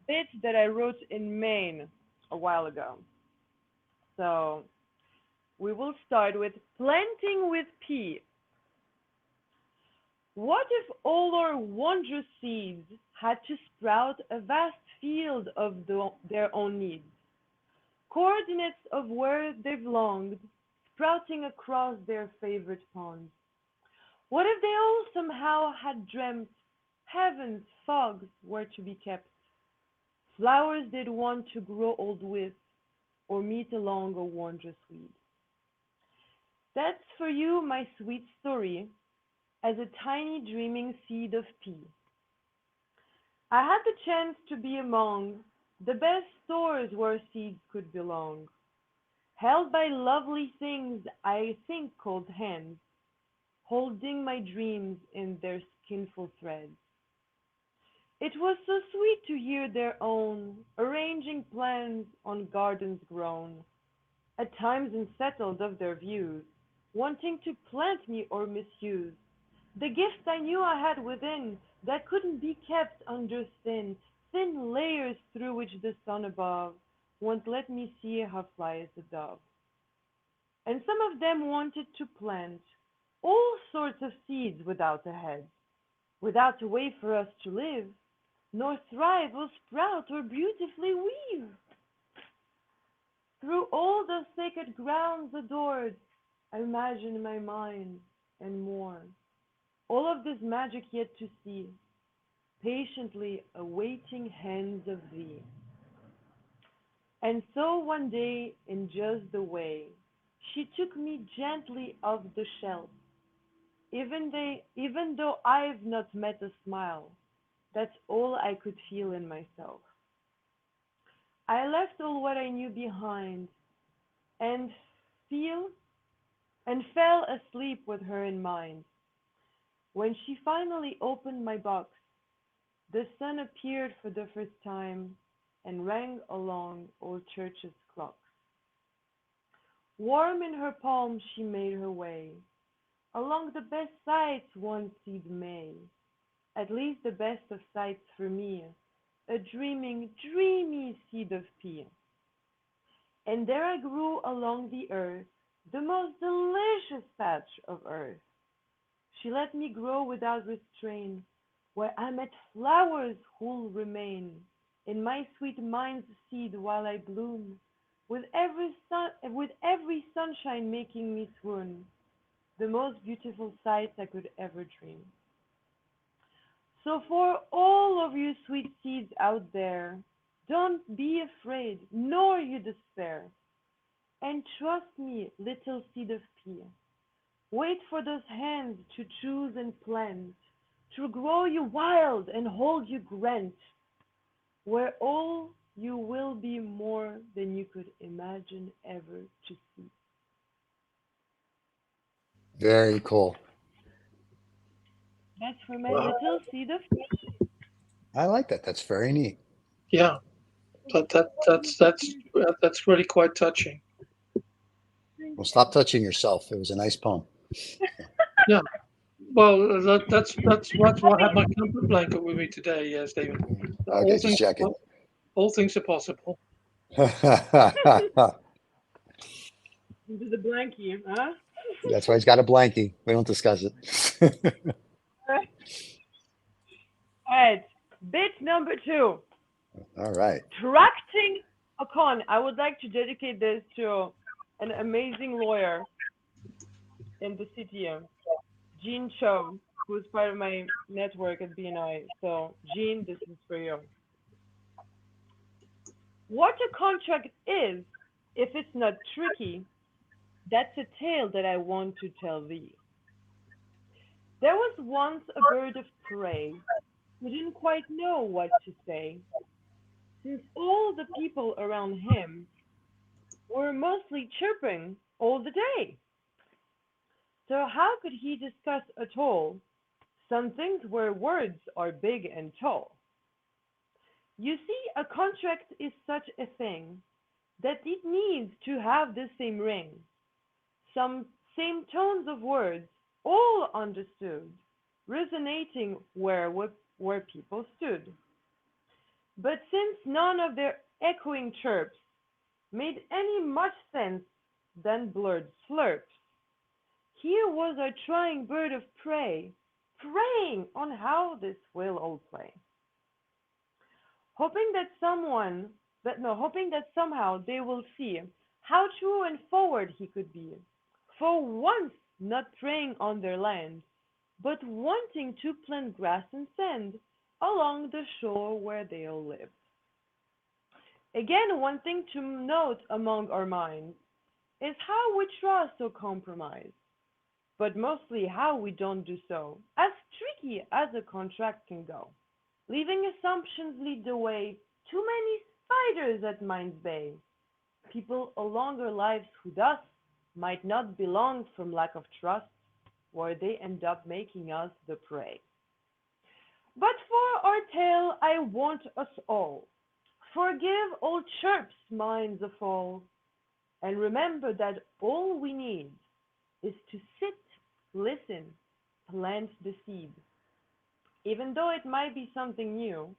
[SPEAKER 3] bits that I wrote in Maine a while ago. So we will start with planting with P. What if all our wondrous seeds had to sprout a vast field of their own needs? Coordinates of where they've longed, sprouting across their favorite ponds. What if they all somehow had dreamt heaven's fogs were to be kept, flowers they'd want to grow old with, or meet along a wondrous weed? That's for you, my sweet story, as a tiny dreaming seed of pea. I had the chance to be among the best stores where seeds could belong, held by lovely things I think called hands, holding my dreams in their skinful threads. It was so sweet to hear their own, arranging plans on gardens grown, at times unsettled of their views, wanting to plant me or misuse the gift I knew I had within that couldn't be kept under thin layers through which the sun above won't let me see how flies the dove. And some of them wanted to plant all sorts of seeds without a head, without a way for us to live, nor thrive or sprout or beautifully weave. Through all the sacred grounds adored, I imagine in my mind and more. All of this magic yet to see, patiently awaiting hands of thee. And so one day, in just the way, she took me gently off the shelf, even though I've not met a smile, that's all I could feel in myself. I left all what I knew behind, and feel and fell asleep with her in mind. When she finally opened my box, the sun appeared for the first time and rang along old church's clocks. Warm in her palm she made her way, along the best sights one seed may, at least the best of sights for me, a dreaming, dreamy seed of pea. And there I grew along the earth, the most delicious patch of earth. She let me grow without restraint, where I met flowers who'll remain in my sweet mind's seed while I bloom, with every sunshine making me swoon, the most beautiful sight I could ever dream. So for all of you sweet seeds out there, don't be afraid, nor you despair, and trust me, little seed of pea. Wait for those hands to choose and plant, to grow you wild and hold you grant, where all you will be more than you could imagine ever to see.
[SPEAKER 1] Very cool.
[SPEAKER 3] That's for my
[SPEAKER 2] Wow.
[SPEAKER 3] little seed of
[SPEAKER 1] I like that. That's very neat.
[SPEAKER 2] Yeah. That's really quite touching.
[SPEAKER 1] Well, stop touching yourself. It was a nice poem.
[SPEAKER 2] Yeah. Well, that's why I have my comfort blanket with me today, Stephen. All
[SPEAKER 1] Okay, just
[SPEAKER 2] things
[SPEAKER 1] checking.
[SPEAKER 2] all things are possible.
[SPEAKER 3] into the blankie, huh?
[SPEAKER 1] That's why he's got a blankie. We don't discuss it.
[SPEAKER 3] All right, bit number two.
[SPEAKER 1] All right.
[SPEAKER 3] Tracting a con. I would like to dedicate this to an amazing lawyer in the city, Jean Cho, who's part of my network at BNI. So, Jean, this is for you. What a contract is, if it's not tricky, that's a tale that I want to tell thee. There was once a bird of prey who didn't quite know what to say, since all the people around him were mostly chirping all the day. So how could he discuss at all some things where words are big and tall? You see, a contract is such a thing that it needs to have the same ring, some same tones of words, all understood, resonating where people stood. But since none of their echoing chirps made any much sense than blurred slurps, here was our trying bird of prey, preying on how this will all play, hoping that hoping that somehow they will see how true and forward he could be, for once not preying on their land, but wanting to plant grass and sand along the shore where they all live. Again, one thing to note among our minds is how we trust or compromise, but mostly how we don't do so, as tricky as a contract can go. Leaving assumptions lead the way, too many spiders at Mind's Bay. People along our lives who thus might not belong from lack of trust, where they end up making us the prey. But for our tale, I want us all forgive all chirps, minds of all, and remember that all we need is to sit, listen, plant the seed. Even though it might be something new,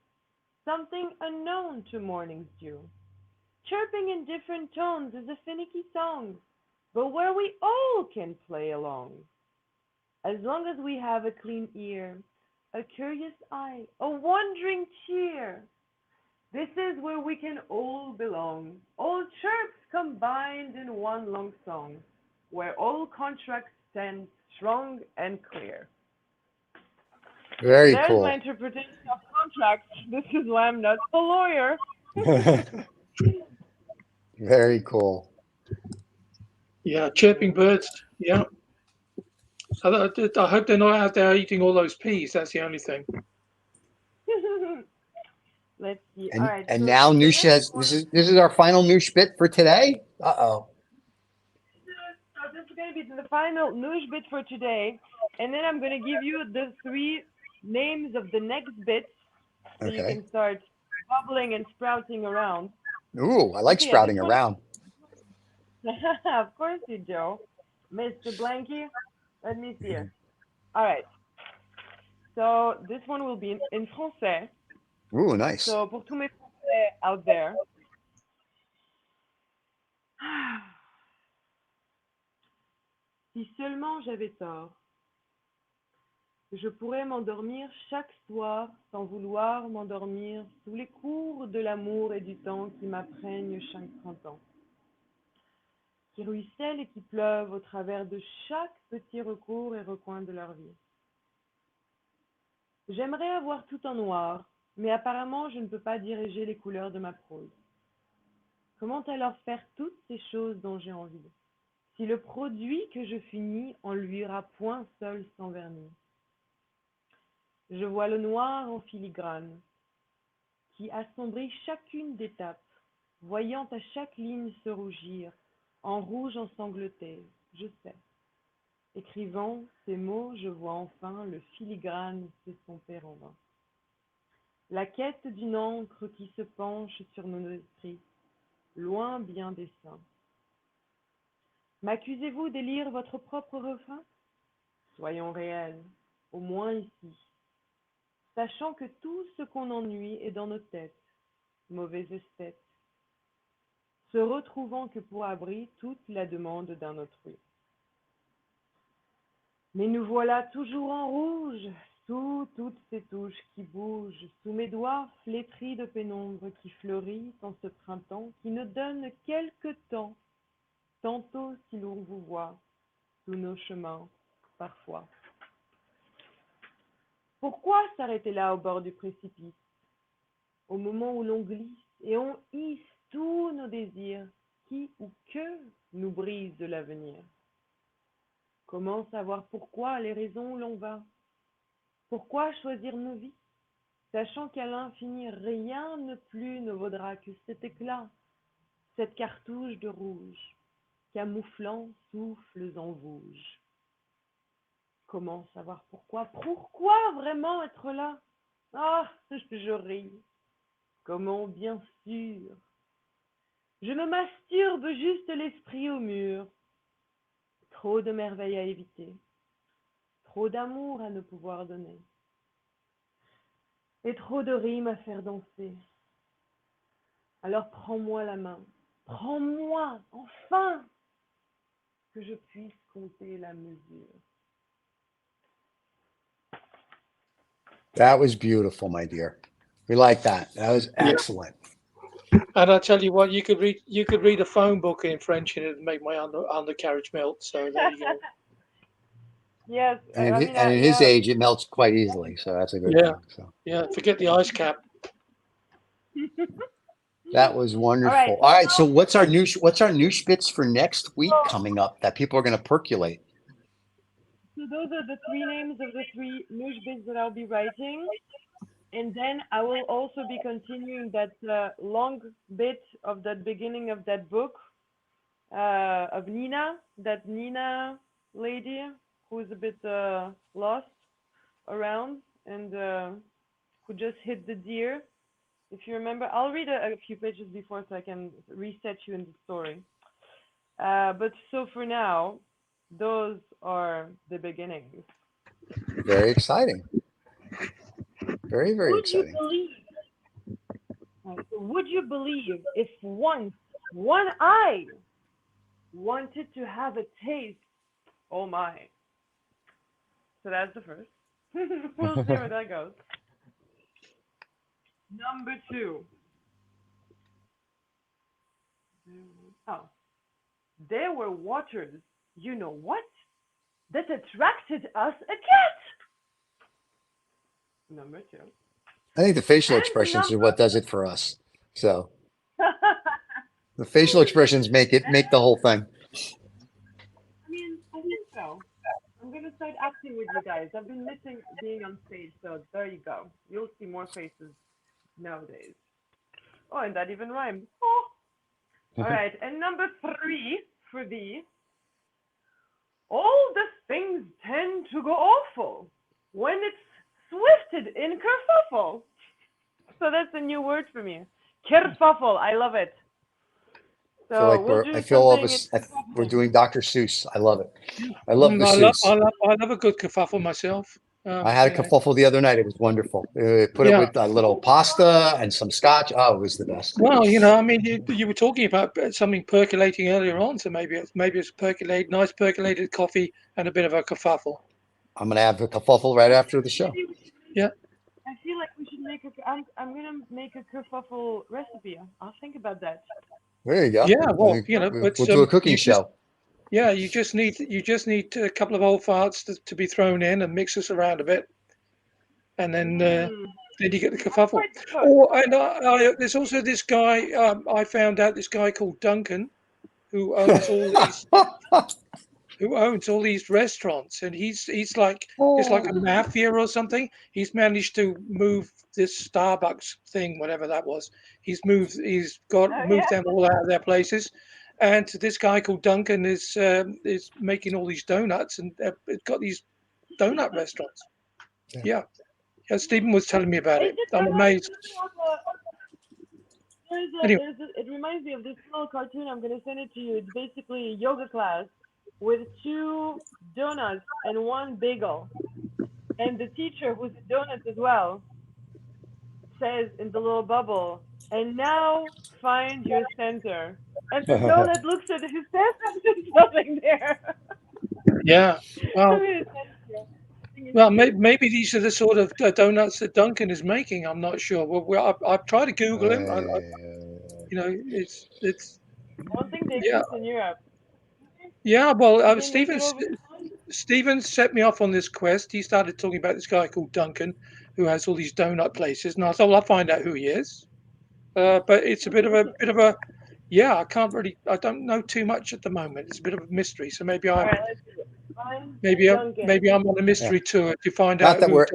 [SPEAKER 3] something unknown to morning's dew. Chirping in different tones is a finicky song, but where we all can play along. As long as we have a clean ear, a curious eye, a wondering cheer, this is where we can all belong. All chirps combined in one long song, where all contracts stand strong and clear.
[SPEAKER 1] Very
[SPEAKER 3] There's my
[SPEAKER 1] cool.
[SPEAKER 3] interpretation of contracts. This is why I'm not a lawyer.
[SPEAKER 1] Very cool.
[SPEAKER 2] Yeah, chirping birds. Yeah. I hope they're not out there eating all those peas. That's the only thing.
[SPEAKER 3] Let's see. All
[SPEAKER 1] And
[SPEAKER 3] right.
[SPEAKER 1] and
[SPEAKER 3] So
[SPEAKER 1] now
[SPEAKER 3] the
[SPEAKER 1] Noosh
[SPEAKER 3] next
[SPEAKER 1] has
[SPEAKER 3] one,
[SPEAKER 1] this is our final Noosh bit for today. Uh-oh.
[SPEAKER 3] this is going to be the final Noosh bit for today, and then I'm going to give you the three names of the next bits, so you
[SPEAKER 1] Okay.
[SPEAKER 3] can start bubbling and sprouting around.
[SPEAKER 1] Ooh, I like
[SPEAKER 3] Okay, yeah, this
[SPEAKER 1] sprouting
[SPEAKER 3] one.
[SPEAKER 1] around.
[SPEAKER 3] Of course you do, Mr. Blanky. Let me see. All right. So this one will be in français.
[SPEAKER 1] Ooh, nice.
[SPEAKER 3] So pour tous mes français out there. Si seulement j'avais tort, je pourrais m'endormir chaque soir sans vouloir m'endormir sous les cours de l'amour et du temps qui m'apprennent chaque printemps, qui ruissellent et qui pleuvent au travers de chaque petit recours et recoin de leur vie. J'aimerais avoir tout en noir, mais apparemment je ne peux pas diriger les couleurs de ma prose. Comment alors faire toutes ces choses dont j'ai envie, si le produit que je finis en luira point seul sans vernis? Je vois le noir en filigrane, qui assombrit chacune des tapes, voyant à chaque ligne se rougir, en rouge ensanglanté, je sais. Écrivant ces mots, je vois enfin le filigrane s'estomper en vain. La quête d'une encre qui se penche sur nos esprits, loin bien des saints. M'accusez-vous d'élire votre propre refrain? Soyons réels, au moins ici, sachant que tout ce qu'on ennuie est dans nos têtes, mauvais esthètes, se retrouvant que pour abri toute la demande d'un autrui. Mais nous voilà toujours en rouge, sous toutes ces touches qui bougent, sous mes doigts flétris de pénombre qui fleurit en ce printemps, qui nous donne quelque temps tantôt si l'on vous voit sous nos chemins, parfois. Pourquoi s'arrêter là au bord du précipice, au moment où l'on glisse et on hisse tous nos désirs qui ou que nous brisent de l'avenir? Comment savoir pourquoi les raisons où l'on va? Pourquoi choisir nos vies, sachant qu'à l'infini rien ne plus ne vaudra que cet éclat, cette cartouche de rouge, camouflant souffles en bouge? Comment savoir pourquoi? Pourquoi vraiment être là? Ah, je ris. Comment bien sûr? Je me masturbe juste l'esprit au mur. Trop de merveilles à éviter. Trop d'amour à ne pouvoir donner. Et trop de rimes à faire danser. Alors prends-moi la main. Prends-moi, enfin, que je puisse compter la mesure.
[SPEAKER 1] That was beautiful, my dear. We like that. That was excellent.
[SPEAKER 2] And I tell you what, you could read a phone book in French and it'd make my undercarriage melt. So there you go.
[SPEAKER 3] Yes,
[SPEAKER 1] And,
[SPEAKER 3] I
[SPEAKER 1] in,
[SPEAKER 3] mean,
[SPEAKER 1] and in his
[SPEAKER 3] yeah.
[SPEAKER 1] age, it melts quite easily. So that's a good
[SPEAKER 2] Yeah.
[SPEAKER 1] thing. So
[SPEAKER 2] Yeah, forget the ice cap.
[SPEAKER 1] that was
[SPEAKER 3] All
[SPEAKER 1] wonderful.
[SPEAKER 3] right.
[SPEAKER 1] All right. So what's our Noosh bits for next week
[SPEAKER 3] So,
[SPEAKER 1] coming up that people are going to percolate?
[SPEAKER 3] so those are the three names of the three Noosh bits that I'll be writing. And then I will also be continuing that long bit of that beginning of that book of Nina, that Nina lady who's a bit lost around and who just hit the deer. If you remember, I'll read a few pages before so I can reset you in the story. But so for now, those are the beginnings.
[SPEAKER 1] Very exciting. Very, very
[SPEAKER 3] Would you
[SPEAKER 1] exciting.
[SPEAKER 3] believe? So would you believe if once one eye wanted to have a taste? Oh my! So that's the first. We'll see where that goes. Number two. Oh, there were waters. You know what? That attracted us a cat. Number two.
[SPEAKER 1] I think the facial
[SPEAKER 3] And
[SPEAKER 1] expressions are
[SPEAKER 3] number.
[SPEAKER 1] what does it for us. So the facial expressions make the whole thing.
[SPEAKER 3] I mean, I think so. I'm gonna start acting with you guys. I've been missing being on stage, so there you go. You'll see more faces nowadays. Oh, and that even rhymed. Oh. All right, and number three for thee. All the things tend to go awful when it's swifted in kerfuffle. So that's a new word for me. Kerfuffle. I love it.
[SPEAKER 1] I feel
[SPEAKER 3] So
[SPEAKER 1] like
[SPEAKER 3] we'll do
[SPEAKER 1] I feel all of
[SPEAKER 3] something
[SPEAKER 1] us. We're doing Dr. Seuss. I love it. I
[SPEAKER 2] I
[SPEAKER 1] love the
[SPEAKER 2] love,
[SPEAKER 1] Seuss.
[SPEAKER 2] I love a good kerfuffle myself.
[SPEAKER 1] I had a
[SPEAKER 2] Yeah.
[SPEAKER 1] kerfuffle the other night. It was wonderful. Put it
[SPEAKER 2] Yeah.
[SPEAKER 1] with a little pasta and some scotch. Oh, it was the best.
[SPEAKER 2] Well, I mean, you were talking about something percolating earlier on, so maybe it's nice percolated coffee and a bit of a kerfuffle.
[SPEAKER 1] I'm gonna have a kerfuffle right after the show.
[SPEAKER 2] Yeah.
[SPEAKER 3] I feel like we should make a. I'm gonna make a kerfuffle recipe. I'll think about that.
[SPEAKER 1] There you go.
[SPEAKER 2] Yeah. Well,
[SPEAKER 1] We'll
[SPEAKER 2] but
[SPEAKER 1] do a cooking
[SPEAKER 2] you just
[SPEAKER 1] show.
[SPEAKER 2] you just need a couple of old farts to be thrown in and mix us around a bit, and then you get the kerfuffle. Oh, and there's also this guy. I found out this guy called Duncan, who owns all these restaurants, and he's like it's like a mafia or something. He's managed to move this Starbucks thing, whatever that was. He's moved them all out of their places, and this guy called Duncan is making all these donuts and got these donut restaurants. Yeah. Stephen was telling me about it. I'm amazed. Anyway.
[SPEAKER 3] It reminds me of this little cartoon. I'm gonna send it to you. It's basically a yoga class with 2 donuts and 1 bagel, and the teacher, who's a donut as well, says in the little bubble, "And now find your center." And the donut looks at his center, there's nothing there.
[SPEAKER 2] Yeah. Well, maybe these are the sort of donuts that Duncan is making. I'm not sure. Well, I've tried to Google him.
[SPEAKER 3] I don't think they exist in Europe.
[SPEAKER 2] Yeah, well,
[SPEAKER 3] Did they make it over time?
[SPEAKER 2] Stephen set me off on this quest. He started talking about this guy called Duncan, who has all these donut places, and I thought, well, I'll find out who he is. But it's a bit of a, yeah. I don't know too much at the moment. It's a bit of a mystery. So
[SPEAKER 3] All right, let's do it. Find Duncan.
[SPEAKER 2] maybe I'm on a
[SPEAKER 1] Yeah.
[SPEAKER 2] mystery tour to find
[SPEAKER 1] Not
[SPEAKER 2] out
[SPEAKER 1] that
[SPEAKER 2] who.
[SPEAKER 1] we're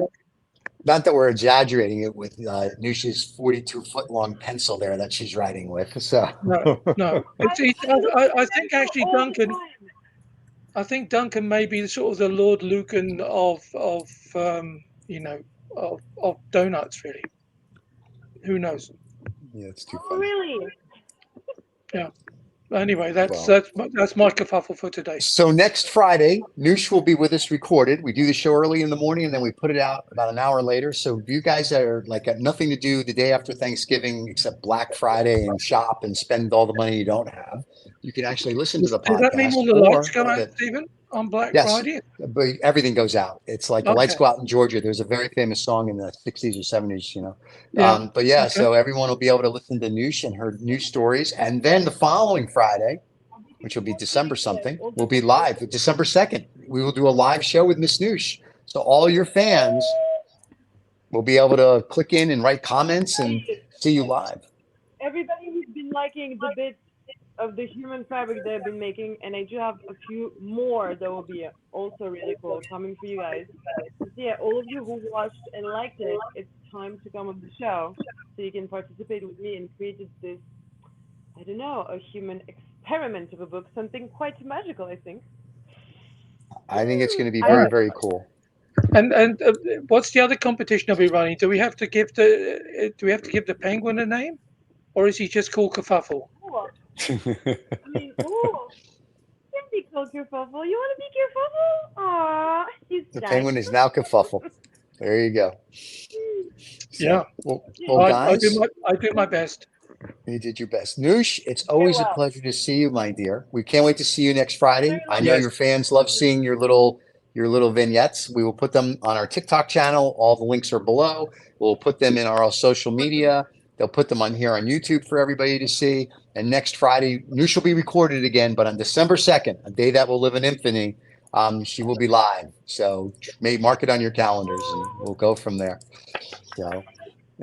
[SPEAKER 1] not that we're exaggerating it with Noosh's 42-foot long pencil there that she's writing with. So
[SPEAKER 2] No, no.
[SPEAKER 3] I look at
[SPEAKER 2] I
[SPEAKER 3] the
[SPEAKER 2] think
[SPEAKER 3] pencil
[SPEAKER 2] actually
[SPEAKER 3] all the
[SPEAKER 2] Duncan.
[SPEAKER 3] time.
[SPEAKER 2] I think Duncan may be sort of the Lord Lucan of you know of donuts. Really, who knows?
[SPEAKER 1] yeah, it's too
[SPEAKER 3] Oh,
[SPEAKER 1] funny.
[SPEAKER 3] really?
[SPEAKER 2] Yeah. Anyway, that's
[SPEAKER 1] Well,
[SPEAKER 2] that's my kerfuffle for today.
[SPEAKER 1] so next Friday, Noosh will be with us recorded. We do the show early in the morning and then we put it out about an hour later. So if you guys are like got nothing to do the day after Thanksgiving except Black Friday and shop and spend all the money you don't have, you can actually listen to the
[SPEAKER 2] Does that mean
[SPEAKER 1] podcast
[SPEAKER 2] all the lights
[SPEAKER 1] or
[SPEAKER 2] go out, Stephen, on Black
[SPEAKER 1] yes,
[SPEAKER 2] Friday?
[SPEAKER 1] but everything goes out. It's like the lights
[SPEAKER 2] Okay.
[SPEAKER 1] go out in Georgia. There's a very famous song in the 60s or 70s, you know.
[SPEAKER 2] Yeah.
[SPEAKER 1] But yeah,
[SPEAKER 2] Okay.
[SPEAKER 1] so everyone will be able to listen to Noosh and her news stories. And then the following Friday, which will be December something, will be live. December 2nd, we will do a live show with Miss Noosh. So all your fans will be able to click in and write comments and see you live.
[SPEAKER 3] Everybody who's been liking the bits of the human fabric they've been making, and I do have a few more that will be also really cool coming for you guys. So yeah, all of you who watched and liked it, it's time to come on the show so you can participate with me and create this, I don't know, a human experiment of a book, something quite magical, I think.
[SPEAKER 1] I think it's going to be
[SPEAKER 2] All
[SPEAKER 1] very,
[SPEAKER 2] right.
[SPEAKER 1] very cool.
[SPEAKER 2] And what's the other competition I'll be running? Do we have to give the penguin a name, or is he just called Kerfuffle?
[SPEAKER 3] Cool. I mean, ooh, you can be called Kerfuffle. You want to be Kerfuffle? Aw, he's
[SPEAKER 1] The
[SPEAKER 3] nice.
[SPEAKER 1] penguin is now Kerfuffle. There you go. So,
[SPEAKER 2] Yeah.
[SPEAKER 1] well,
[SPEAKER 2] I
[SPEAKER 1] guys,
[SPEAKER 2] do my best.
[SPEAKER 1] you did your best. Noosh, it's
[SPEAKER 3] Very
[SPEAKER 1] always a
[SPEAKER 3] well.
[SPEAKER 1] pleasure to see you, my dear. We can't wait to see you next Friday. I know
[SPEAKER 2] Yes.
[SPEAKER 1] your fans love seeing your little vignettes. We will put them on our TikTok channel. All the links are below. We'll put them in our social media. They'll put them on here on YouTube for everybody to see. And next Friday, Noosh will be recorded again, but on December 2nd, a day that will live in infamy, she will be live. So mark it on your calendars and we'll go from there. So,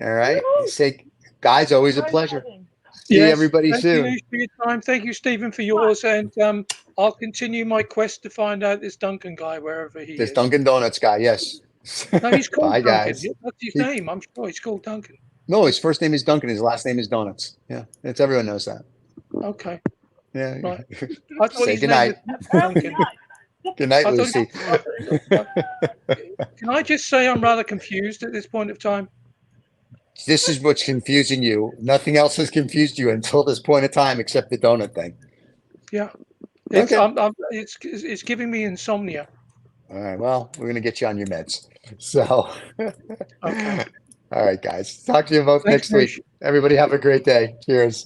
[SPEAKER 1] all right.
[SPEAKER 3] Woohoo!
[SPEAKER 1] Say, guys, always a
[SPEAKER 3] So
[SPEAKER 1] pleasure.
[SPEAKER 3] exciting.
[SPEAKER 1] See
[SPEAKER 2] Yes.
[SPEAKER 1] everybody
[SPEAKER 2] Thank you,
[SPEAKER 1] soon.
[SPEAKER 2] Noosh, for your time. Thank you, Stephen, for yours. And I'll continue my quest to find out this Duncan guy wherever he
[SPEAKER 1] This
[SPEAKER 2] is.
[SPEAKER 1] Dunkin' Donuts guy, yes.
[SPEAKER 2] No, he's called
[SPEAKER 1] Bye,
[SPEAKER 2] Duncan.
[SPEAKER 1] guys.
[SPEAKER 2] That's his
[SPEAKER 1] He-
[SPEAKER 2] name. I'm sure he's called Duncan.
[SPEAKER 1] no, his first name is Duncan. His last name is Donuts. Yeah, it's everyone knows that.
[SPEAKER 2] Okay.
[SPEAKER 1] Yeah.
[SPEAKER 2] Right. I thought
[SPEAKER 1] Say
[SPEAKER 2] his
[SPEAKER 1] good
[SPEAKER 2] name
[SPEAKER 1] night.
[SPEAKER 2] was Duncan.
[SPEAKER 1] Good night,
[SPEAKER 2] I thought
[SPEAKER 1] Lucy.
[SPEAKER 2] Can I just say I'm rather confused at this point of time?
[SPEAKER 1] This is what's confusing you. Nothing else has confused you until this point of time, except the donut thing.
[SPEAKER 2] Yeah. It's
[SPEAKER 1] Okay.
[SPEAKER 2] it's giving me insomnia.
[SPEAKER 1] All right. Well, we're gonna get you on your meds. So.
[SPEAKER 2] Okay.
[SPEAKER 1] All right, guys. Talk to you both
[SPEAKER 2] Thanks,
[SPEAKER 1] next week.
[SPEAKER 2] Noosh.
[SPEAKER 1] Everybody have a great day. Cheers.